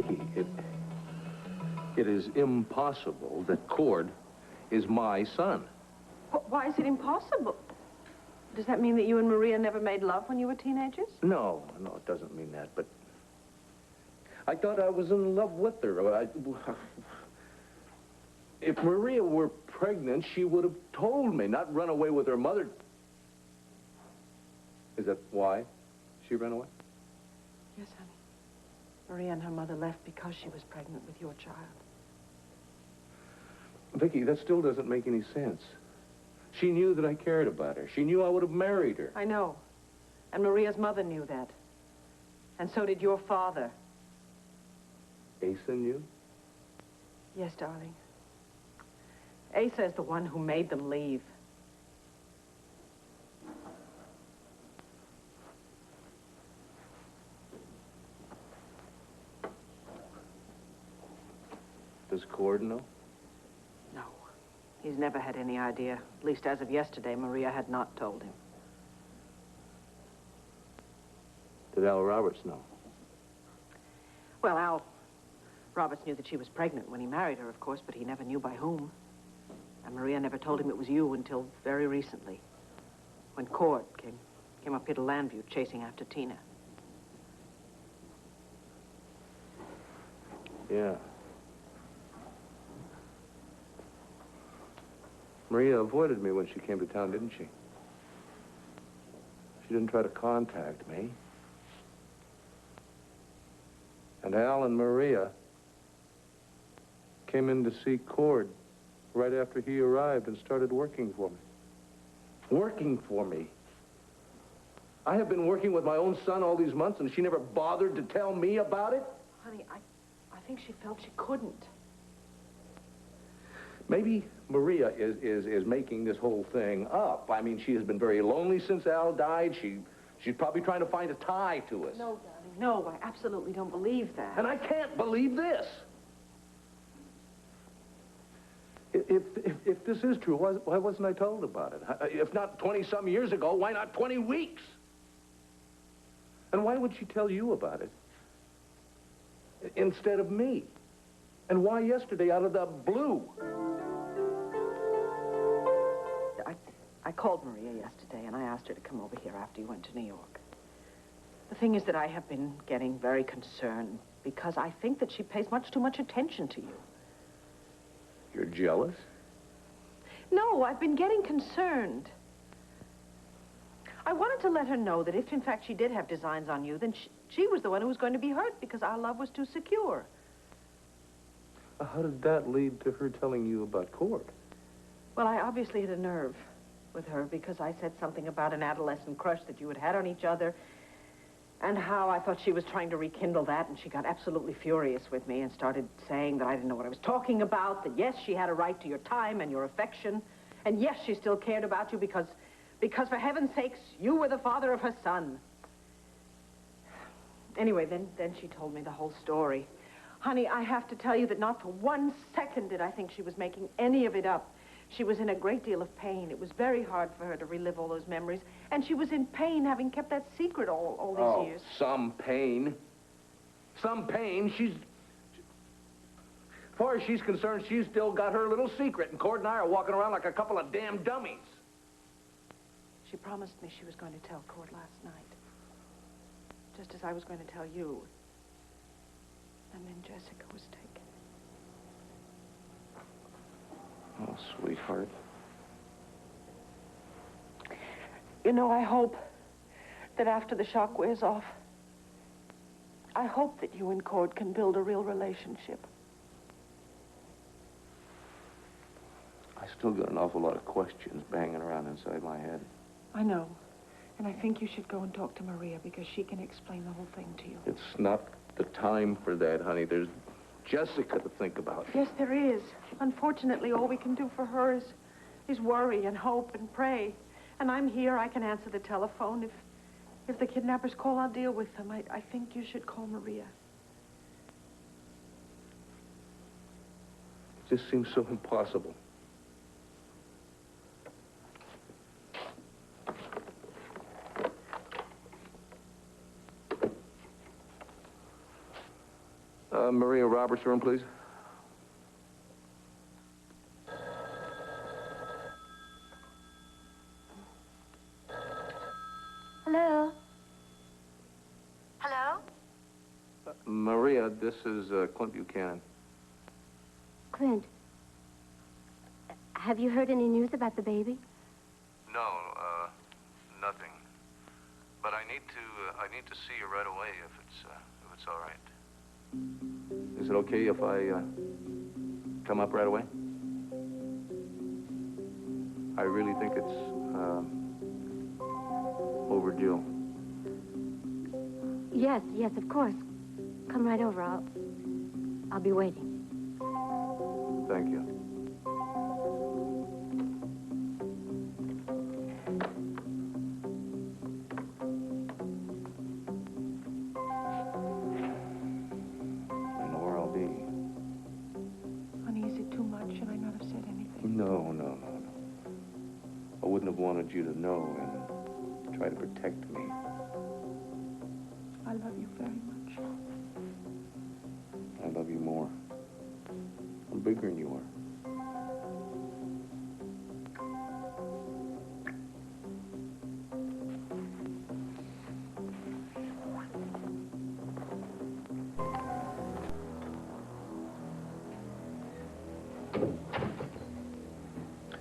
Vicky, it is impossible that Cord is my son. Why is it impossible? Does that mean that you and Maria never made love when you were teenagers? No, it doesn't mean that, but I thought I was in love with her. If Maria were pregnant, she would have told me, not run away with her mother. Is that why she ran away? Yes, honey. Maria and her mother left because she was pregnant with your child. Vicky, that still doesn't make any sense. She knew that I cared about her. She knew I would have married her. I know. And Maria's mother knew that. And so did your father. Asa knew? Yes, darling. Asa is the one who made them leave. Does Cord know? No. He's never had any idea. At least as of yesterday, Maria had not told him. Did Al Roberts know? Well, Al Roberts knew that she was pregnant when he married her, of course, but he never knew by whom. And Maria never told him it was you until very recently, when Cord came up here to Landview chasing after Tina. Yeah. Maria avoided me when she came to town, didn't she? She didn't try to contact me. And Al and Maria came in to see Cord right after he arrived and started working for me. Working for me? I have been working with my own son all these months, and she never bothered to tell me about it? Honey, I think she felt she couldn't. Maybe Maria is making this whole thing up. I mean, she has been very lonely since Al died. She's probably trying to find a tie to us. No, darling, no. I absolutely don't believe that. And I can't believe this. If this is true, why wasn't I told about it? If not 20-some years ago, why not 20 weeks? And why would she tell you about it instead of me? And why yesterday out of the blue? I called Maria yesterday, and I asked her to come over here after you went to New York. The thing is that I have been getting very concerned because I think that she pays much too much attention to you. You're jealous? No, I've been getting concerned. I wanted to let her know that if, in fact, she did have designs on you, then she was the one who was going to be hurt because our love was too secure. How did that lead to her telling you about Cord? Well, I obviously had a nerve with her because I said something about an adolescent crush that you had had on each other and how I thought she was trying to rekindle that, and she got absolutely furious with me and started saying that I didn't know what I was talking about, that yes, she had a right to your time and your affection, and yes, she still cared about you because for heaven's sakes, you were the father of her son. Anyway, then she told me the whole story. Honey, I have to tell you that not for 1 second did I think she was making any of it up. She was in a great deal of pain. It was very hard for her to relive all those memories. And she was in pain, having kept that secret all these years. Some pain. Some pain. As far as she's concerned, she's still got her little secret. And Cord and I are walking around like a couple of damn dummies. She promised me she was going to tell Cord last night. Just as I was going to tell you. And then Jessica was taken. Oh, sweetheart. You know, I hope that after the shock wears off, I hope that you and Cord can build a real relationship. I still got an awful lot of questions banging around inside my head. I know. And I think you should go and talk to Maria because she can explain the whole thing to you. It's not the time for that, honey. There's Jessica to think about. Yes, there is. Unfortunately, all we can do for her is worry and hope and pray. And I'm here. I can answer the telephone. If the kidnappers call, I'll deal with them. I think you should call Maria. It just seems so impossible. Maria Roberts' room, please. Hello? Hello? Maria, this is Clint Buchanan. Clint, have you heard any news about the baby? No, nothing. But I need to see you right away if it's all right. Is it okay if I come up right away? I really think it's overdue. Yes, yes, of course. Come right over. I'll be waiting. Thank you. I know where I'll be. Honey, is it too much? Should I not have said anything? No. I wouldn't have wanted you to know and try to protect me. I love you very much. I love you more. I'm bigger than you are.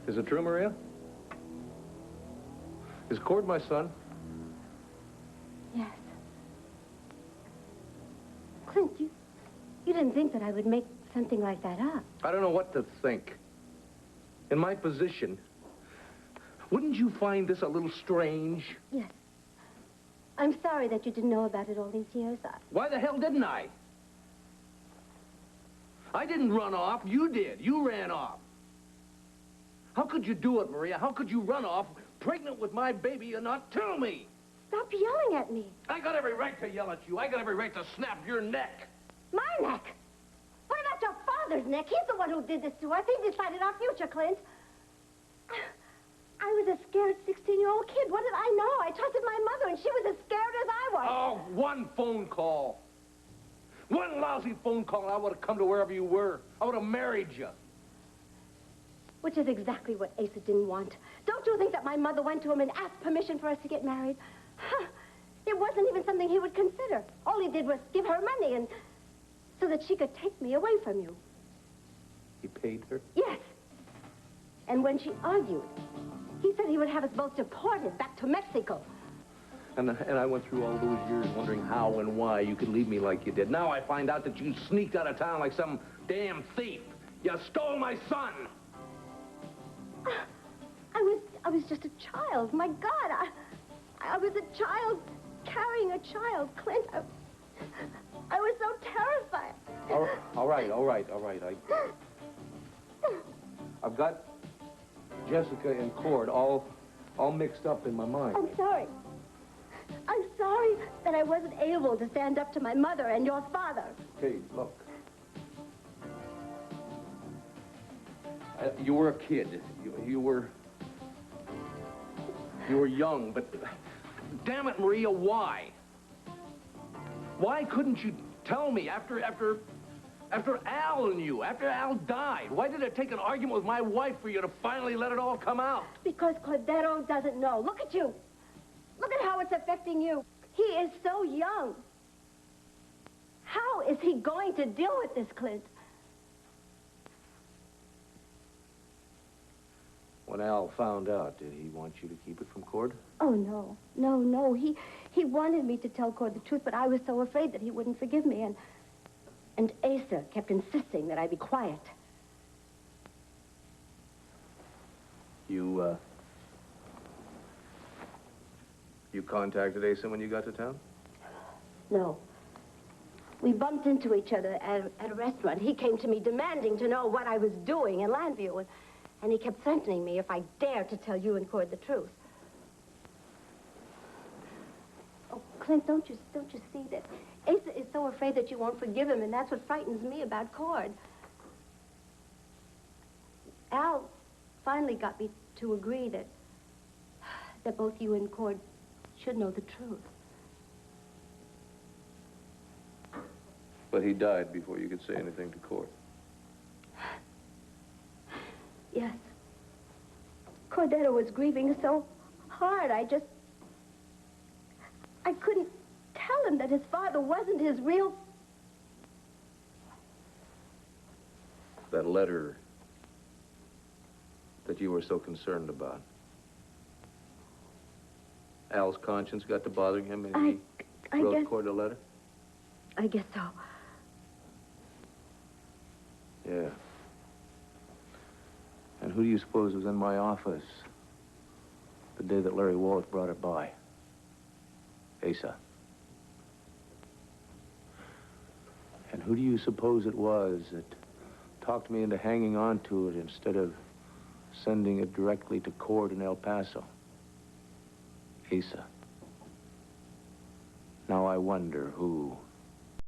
Is it true, Maria? Is Cord my son? Yes. Clint, you didn't think that I would make something like that up. I don't know what to think. In my position, wouldn't you find this a little strange? Yes. I'm sorry that you didn't know about it all these years. Why the hell didn't I? I didn't run off. You did. You ran off. How could you do it, Maria? How could you run off, pregnant with my baby, and not tell me? Stop yelling at me. I got every right to yell at you. I got every right to snap your neck. My neck? What about your father's neck? He's the one who did this to us. He decided our future, Clint. I was a scared 16-year-old kid. What did I know? I trusted my mother, and she was as scared as I was. Oh, one phone call. One lousy phone call, and I would have come to wherever you were. I would have married you. Which is exactly what Asa didn't want. Don't you think that my mother went to him and asked permission for us to get married? Huh. It wasn't even something he would consider. All he did was give her money and so that she could take me away from you. He paid her? Yes. And when she argued, he said he would have us both deported back to Mexico. And I went through all those years wondering how and why you could leave me like you did. Now I find out that you sneaked out of town like some damn thief. You stole my son. I was just a child. My God, I was a child carrying a child. Clint, I was so terrified. All right. I've got Jessica and Cord all mixed up in my mind. I'm sorry. I'm sorry that I wasn't able to stand up to my mother and your father. Okay, look. You were a kid. You were young, but damn it, Maria, why? Why couldn't you tell me after Al and you, after Al died? Why did it take an argument with my wife for you to finally let it all come out? Because Cordero doesn't know. Look at you. Look at how it's affecting you. He is so young. How is he going to deal with this, Clint? When Al found out, did he want you to keep it from Cord? Oh, no. No. He wanted me to tell Cord the truth, but I was so afraid that he wouldn't forgive me, and Asa kept insisting that I be quiet. You contacted Asa when you got to town? No. We bumped into each other at a restaurant. He came to me demanding to know what I was doing in Landview, and he kept threatening me if I dared to tell you and Cord the truth. Oh, Clint, don't you see that Asa is so afraid that you won't forgive him, and that's what frightens me about Cord. Al finally got me to agree that both you and Cord should know the truth. But he died before you could say anything to court. Yes. Cordero was grieving so hard, I couldn't tell him that his father wasn't his real... That letter that you were so concerned about. Al's conscience got to bothering him and he wrote Cord a letter? I guess so. Yeah. And who do you suppose was in my office the day that Larry Wallace brought it by? Asa. And who do you suppose it was that talked me into hanging on to it instead of sending it directly to Cord in El Paso? Asa. Now I wonder who